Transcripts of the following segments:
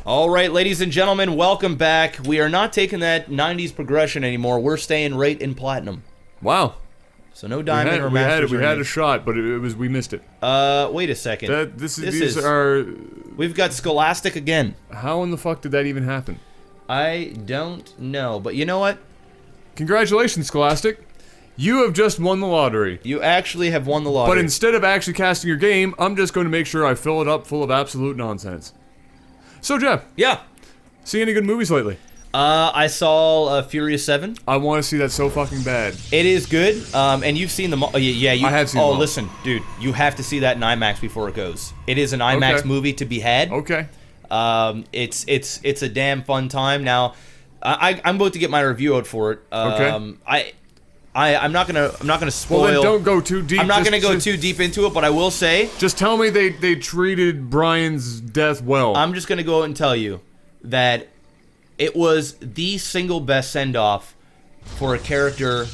All right, ladies and gentlemen, welcome back. We are not taking that 90s progression anymore. We're staying right in platinum. Wow. So no diamond or masters. We had a shot, but we missed it. Wait a second. These are. We've got Scholastic again. How in the fuck did that even happen? I don't know, but you know what? Congratulations, Scholastic. You have just won the lottery. You actually have won the lottery. But instead of actually casting your game, I'm just going to make sure I fill it up full of absolute nonsense. So, Jeff. Yeah. See any good movies lately? I saw Furious 7. I want to see that so fucking bad. It is good, and you've seen them all. Yeah, you, I have seen them all. Oh, listen, dude, you have to see that in IMAX before it goes. It is an IMAX movie to be had. Okay. It's a damn fun time. Now, I'm about to get my review out for it. Okay. I'm not gonna spoil. Well, then don't go too deep. I'm not gonna go too deep into it, but I will say. Just tell me they treated Brian's death well. I'm just gonna go out and tell you that it was the single best send-off for a character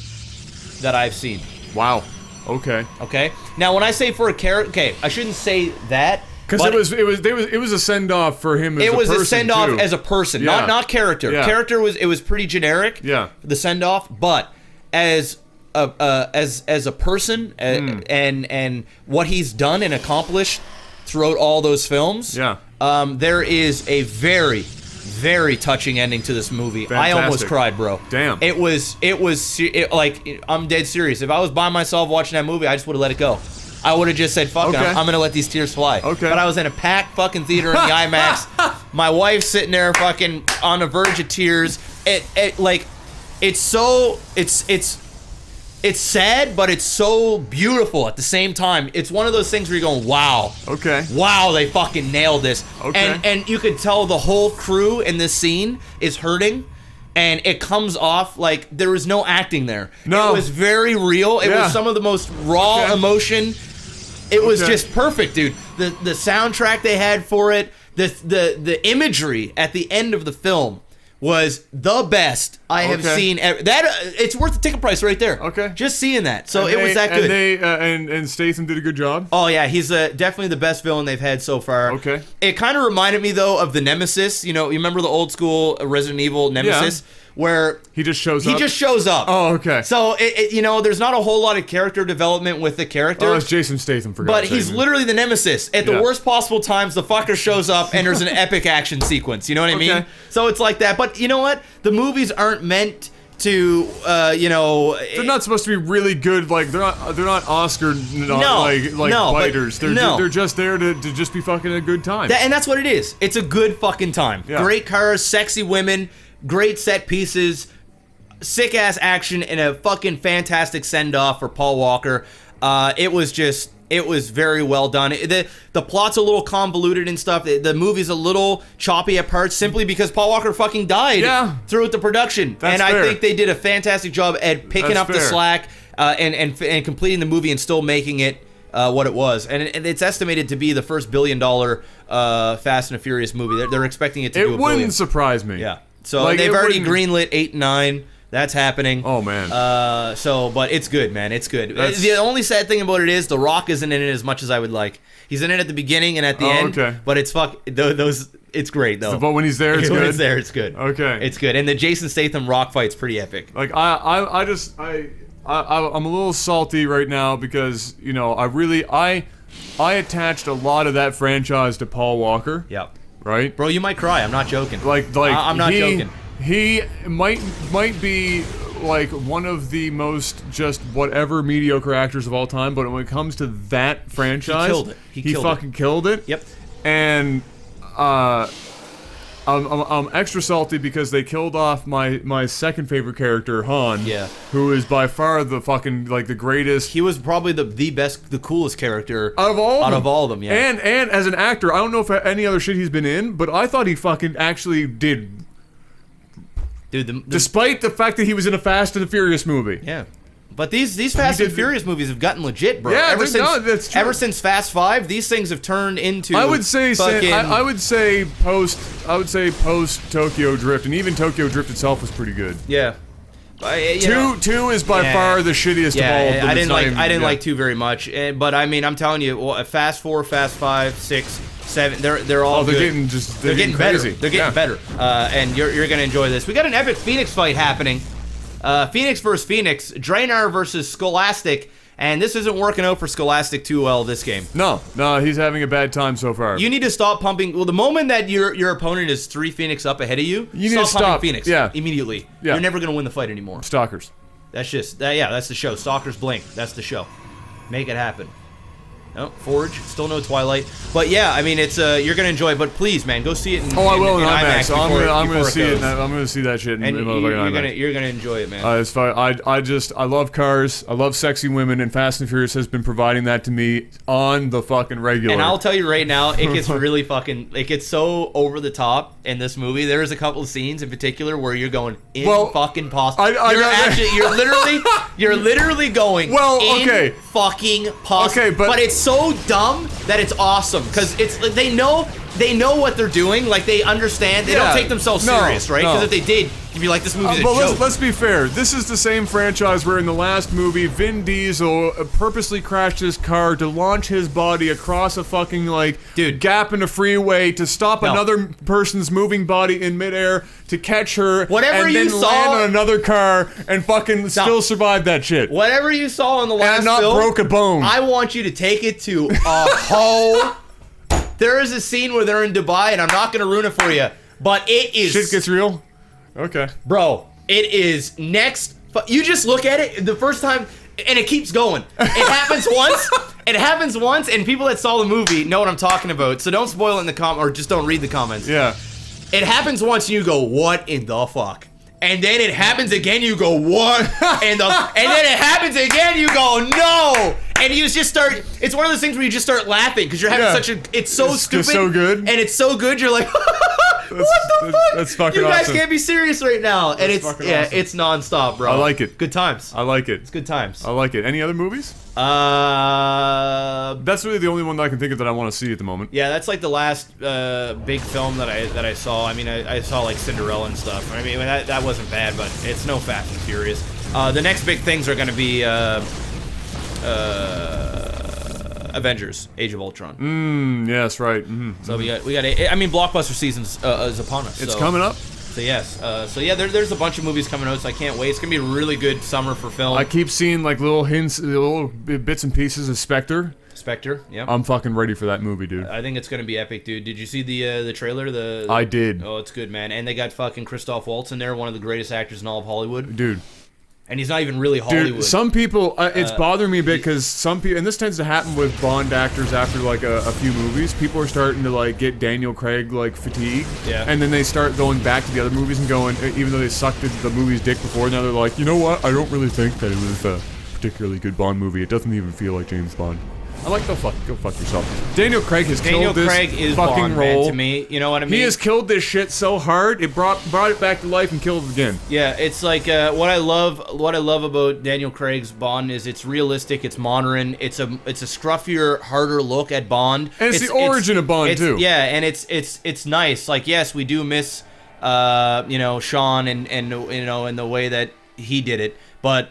that I've seen. Wow. Okay. Okay. Now, when I say for a character, okay, I shouldn't say that. Because it was a send-off for him as a person, It was a send-off as a person, yeah. not character. Yeah. Character was pretty generic. Yeah. The send-off, but as a person and what he's done and accomplished throughout all those films. Yeah. There is a very, very touching ending to this movie. Fantastic. I almost cried, bro. Damn. It was like, I'm dead serious. If I was by myself watching that movie, I just would have let it go. I would have just said, fuck it, I'm gonna let these tears fly. Okay. But I was in a packed fucking theater in the IMAX. My wife's sitting there fucking on the verge of tears. It's sad, but it's so beautiful at the same time. It's one of those things where you're going, wow. Okay. Wow, they fucking nailed this. Okay. And you could tell the whole crew in this scene is hurting. And it comes off like there was no acting there. No. It was very real. It was some of the most raw emotion. It was just perfect, dude. The soundtrack they had for it, the imagery at the end of the film was the best I have seen ever. It's worth the ticket price right there. Okay. Just seeing that. So it was that good. And Statham did a good job? Oh, yeah. He's definitely the best villain they've had so far. Okay. It kind of reminded me, though, of the Nemesis. You know, you remember the old school Resident Evil Nemesis? Yeah. Where he just shows up? He just shows up. Oh, okay. So, there's not a whole lot of character development with the character. Oh, it's Jason Statham, for God's sake. But he's literally the Nemesis. At the worst possible times, the fucker shows up and there's an epic action sequence. You know what I mean? So it's like that. But you know what? The movies aren't meant to, they're not supposed to be really good. Like they're not Oscar fighters. They're just there to just be fucking a good time. And that's what it is. It's a good fucking time. Yeah. Great cars, sexy women, great set pieces, sick ass action, and a fucking fantastic send off for Paul Walker. It was very well done. The plot's a little convoluted and stuff. The movie's a little choppy at parts simply because Paul Walker fucking died throughohout the production. That's fair. I think they did a fantastic job at picking up the slack and completing the movie and still making it what it was. And it's estimated to be the first $1 billion Fast and the Furious movie. They're expecting it to do $1 billion. It wouldn't surprise me. Yeah. So they've already greenlit 8 and 9. That's happening. Oh, man. But it's good, man. It's good. The only sad thing about it is The Rock isn't in it as much as I would like. He's in it at the beginning and at the end. Okay. But it's it's greght, though. But when he's there, it's good? When it's there, it's good. Okay. It's good. And the Jason Statham Rock fight's pretty epic. Like, I'm a little salty right now because, I attached a lot of that franchise to Paul Walker. Yep. Right? Bro, you might cry. I'm not joking. I'm not joking. He might be like one of the most just whatever mediocre actors of all time, but when it comes to that franchise, he killed it. He fucking killed it. Yep. And I'm extra salty because they killed off my second favorite character, Han. Yeah. Who is by far the fucking the greatest. He was probably the best, the coolest character out of all of them. Yeah. And as an actor, I don't know if any other shit he's been in, but I thought he fucking actually did. Dude, despite the fact that he was in a Fast and the Furious movie. Yeah. But these Fast and Furious movies have gotten legit, bro. Yeah, that's true. Ever since Fast 5, these things have turned into I would say post Tokyo Drift, and even Tokyo Drift itself was pretty good. Yeah. Two is by far the shittiest of all of them. I didn't like 2 very much. But I mean, I'm telling you, Fast 4, Fast 5, 6, 7. They're all. They're good. they're getting better. crazy. They're getting better. And you're gonna enjoy this. We got an epic Phoenix fight happening. Phoenix versus Phoenix. Draenor versus Scholastic. And this isn't working out for Scholastic too well this game. No, he's having a bad time so far. You need to stop pumping. Well, the moment that your opponent is 3 Phoenix up ahead of you, need to stop pumping Phoenix. Yeah. Immediately. Yeah. You're never gonna win the fight anymore. Stalkers. That's just that's the show. Stalkers Blink. That's the show. Make it happen. No, Forge, still no Twilight, but yeah, I mean it's you're gonna enjoy it. But please, man, go see it. I will in IMAX. before, I'm gonna see it. goes. I'm gonna see that shit in And motherfucking IMAX. you're gonna enjoy it, man. It's fine. I love cars. I love sexy women, and Fast and Furious has been providing that to me on the fucking regular. And I'll tell you right now, it gets really fucking. It gets so over the top in this movie. There's a couple of scenes in particular where you're going fucking possible. You're literally going. Well, okay. Fucking possible. Okay, but it's so dumb that it's awesome because it's like they know what they're doing. Like they understand. They don't take themselves serious, right? Because if they did, you'd be like, this movie's a joke. Let's be fair. This is the same franchise where in the last movie, Vin Diesel purposely crashed his car to launch his body across a fucking gap in a freeway to stop another person's moving body in midair to catch her, and then land on another car and fucking still survive that shit. Whatever you saw in the last and not film, broke a bone. I want you to take it to a whole. There is a scene where they're in Dubai, and I'm not going to ruin it for you, but it is... Shit gets real? Okay. Bro, it is next... You just look at it the first time, and it keeps going. It happens once, and people that saw the movie know what I'm talking about, so don't spoil it in the or just don't read the comments. Yeah. It happens once, and you go, what in the fuck? And then it happens again, you go, what? And then it happens again, you go, no! And you just start, it's one of those things where you just start laughing, because you're having it's so stupid. It's so good. And it's so good, you're like, what the fuck? That's fucking awesome. You guys awesome. can't be serious right now. And That's it's, awesome. it's nonstop, bro. I like it. Good times. I like it. It's good times. I like it. Any other movies? That's really the only one that I can think of that I want to see at the moment. Yeah, that's like the last big film that I saw. I mean, I saw like Cinderella and stuff. I mean, that wasn't bad, but it's no Fast and Furious. The next big things are going to be Avengers: Age of Ultron. Yes, right. So we got. I mean, blockbuster season is upon us. It's coming up. So yes. So yeah, there's a bunch of movies coming out. So I can't wait. It's gonna be a really good summer for film. I keep seeing like little hints, little bits and pieces of Spectre. Spectre. Yeah. I'm fucking ready for that movie, dude. I think it's gonna be epic, dude. Did you see the trailer? I did. Oh, it's good, man. And they got fucking Christoph Waltz in there, one of the greatest actors in all of Hollywood. Dude. And he's not even really Hollywood. Dude, some people, it's bothering me a bit because some people, and this tends to happen with Bond actors after like a few movies, people are starting to like get Daniel Craig like fatigue. Yeah. And then they start going back to the other movies and going, even though they sucked at the movie's dick before, now they're like, you know what, I don't really think that it was a particularly good Bond movie. It doesn't even feel like James Bond. I'm like, go fuck yourself. Daniel Craig has killed this fucking Bond, role. Man, to me, you know what I mean? He has killed this shit so hard, it brought it back to life and killed it again. Yeah, it's like what I love about Daniel Craig's Bond is it's realistic, it's modern, it's a scruffier, harder look at Bond. And it's the origin of Bond too. Yeah, and it's nice. Like yes, we do miss Sean and the way that he did it, but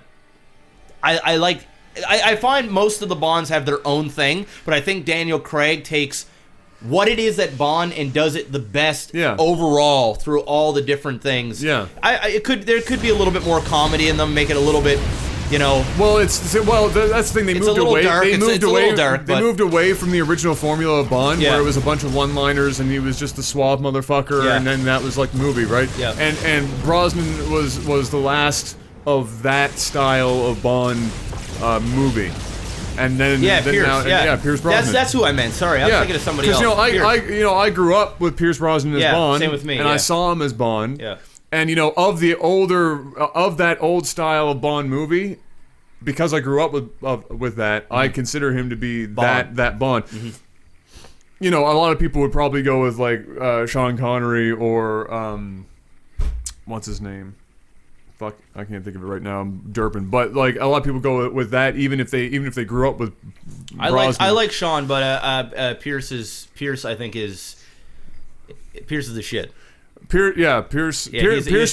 I find most of the Bonds have their own thing, but I think Daniel Craig takes what it is that Bond and does it the best overall through all the different things. Yeah. There could be a little bit more comedy in them, make it a little bit, Well, that's the thing. They moved away. Dark. They moved away. A little dark, they moved away from the original formula of Bond, Yeah. where it was a bunch of one-liners and he was just the suave motherfucker, Yeah. and then that was like the movie, right? Yeah. And Brosnan was the last of that style of Bond movie. And then Pierce Brosnan. That's who I meant. Sorry, I was thinking of somebody else. Because I grew up with Pierce Brosnan as Bond. Same with me. And I saw him as Bond. Yeah. And of that old style of Bond movie, because I grew up with that, I consider him to be Bond. that Bond. Mm-hmm. A lot of people would probably go with like Sean Connery or what's his name? Fuck, I can't think of it right now. I'm derping, but like a lot of people go with that, even if they grew up with Brosnan. I like Sean, but Pierce I think is the shit. Pierce was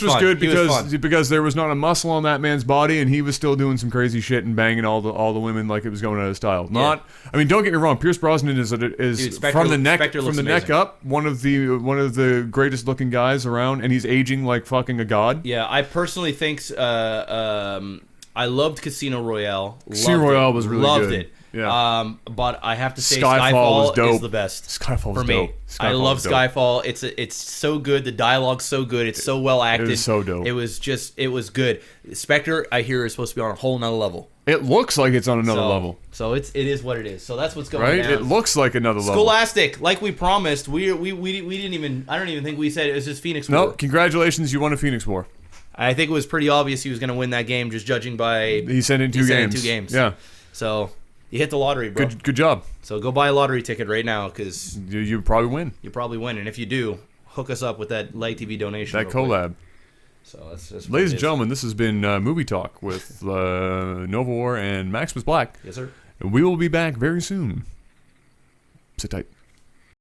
fun. good He was fun. because there was not a muscle on that man's body, and he was still doing some crazy shit and banging all the women like it was going out of style. I mean, don't get me wrong. Pierce Brosnan is from the neck up one of the greatest looking guys around, and he's aging like fucking a god. Yeah, I personally think I loved Casino Royale. Casino Royale was really loved good. it. Yeah. But I have to say Skyfall was dope. is the best. Skyfall was for me. dope. I love Skyfall. It's so good. The dialogue's so good. It's so well acted. It is so dope. It was good. Spectre, I hear, is supposed to be on a whole nother level. It looks like it's on another level. So it is what it is. So that's what's going right? down. It looks like another level. Scholastic, like we promised, we didn't even. I don't even think we said it was just Phoenix War. No, congratulations, you won a Phoenix War. I think it was pretty obvious he was going to win that game, just judging by he sent in two games. Yeah. So you hit the lottery, bro. Good job. So go buy a lottery ticket right now, because you probably win. You probably win, and if you do, hook us up with that LAGTV donation. That collab. Quick. So that's ladies and gentlemen, this has been Movie Talk with Novawar and MaximusBlack. Yes, sir. And we will be back very soon. Sit tight.